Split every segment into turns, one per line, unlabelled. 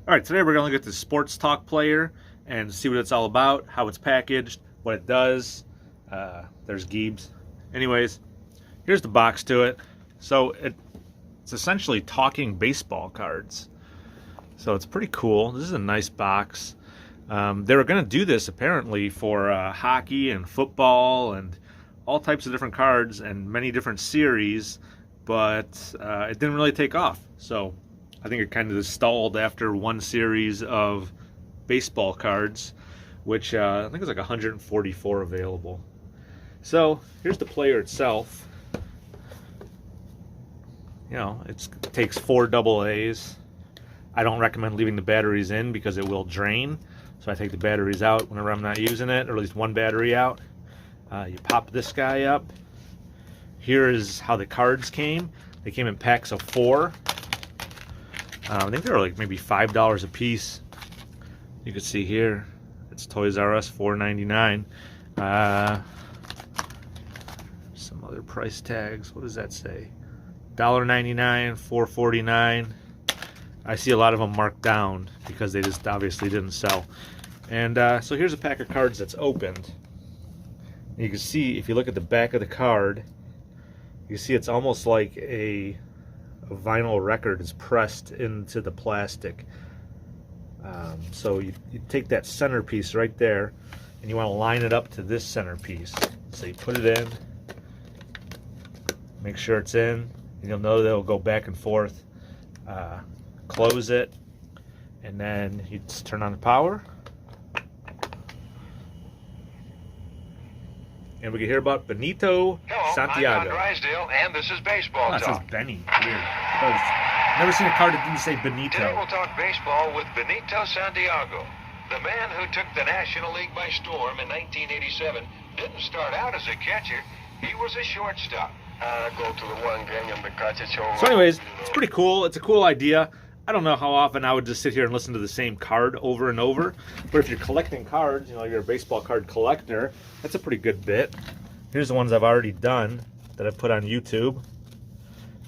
Alright, today we're going to look at the Sports Talk player and see what it's all about, how it's packaged, what it does. There's Giebs. Anyways, here's the box to it. So it's essentially talking baseball cards. So it's pretty cool. This is a nice box. They were going to do this apparently for hockey and football and all types of different cards and many different series, but it didn't really take off. So I think it kind of stalled after one series of baseball cards, which I think is like 144 available. So here's the player itself. You know, it takes 4 AA's. I don't recommend leaving the batteries in because it will drain. So I take the batteries out whenever I'm not using it, or at least one battery out. You pop this guy up. Here is how the cards came. They came in packs of 4. I think they were like maybe $5 a piece. You can see here, it's Toys R Us, $4.99. Some other price tags. What does that say? $1.99, $4.49. I see a lot of them marked down because they just obviously didn't sell. And so here's a pack of cards that's opened. You can see, if you look at the back of the card, you see it's almost like a vinyl record is pressed into the plastic. So you take that centerpiece right there and you want to line it up to this centerpiece. So you put it in, make sure it's in, and you'll know that it'll go back and forth. Close it, and then you just turn on the power. And we can hear about Benito Santiago.
I'm John Drysdale, and this is Baseball
It
Talk.
says Benny. Weird. Never seen a card that didn't say Benito.
Today we'll talk baseball with Benito Santiago, the man who took the National League by storm in 1987. Didn't start out as a catcher; he was a shortstop. Go to the one game and the catcher show.
So, anyways, it's pretty cool. It's a cool idea. I don't know how often I would just sit here and listen to the same card over and over. But if you're collecting cards, you know, you're a baseball card collector, that's a pretty good bit. Here's the ones I've already done that I've put on YouTube.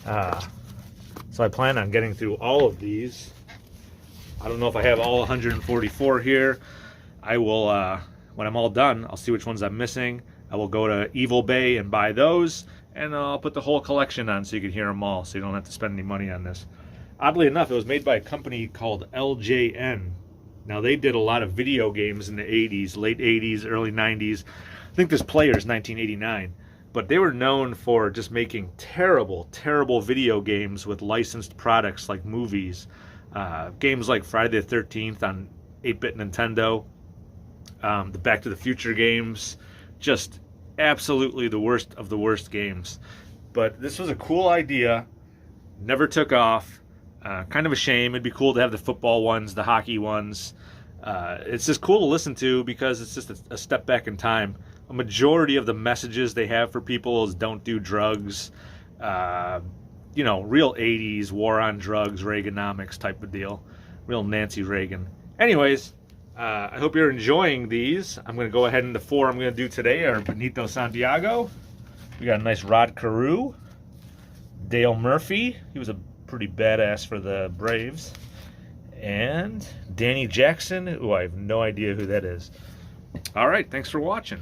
So I plan on getting through all of these. I don't know if I have all 144 here. I will, when I'm all done, I'll see which ones I'm missing. I will go to Evil Bay and buy those, and I'll put the whole collection on so you can hear them all, so you don't have to spend any money on this. Oddly enough, it was made by a company called LJN. Now, they did a lot of video games in the 80s, late 80s, early 90s. I think this player is 1989. But they were known for just making terrible, terrible video games with licensed products like movies. Games like Friday the 13th on 8-bit Nintendo. The Back to the Future games. Just absolutely the worst of the worst games. But this was a cool idea. Never took off. Kind of a shame. It'd be cool to have the football ones, the hockey ones. It's just cool to listen to because it's just a step back in time. A majority of the messages they have for people is don't do drugs. You know, real 80s war on drugs, Reaganomics type of deal. Real Nancy Reagan. Anyways, I hope you're enjoying these. I'm going to go ahead and the 4 I'm going to do today are Benito Santiago. We got a nice Rod Carew. Dale Murphy. He was a pretty badass for the Braves. And Danny Jackson, who I have no idea who that is. All right, thanks for watching.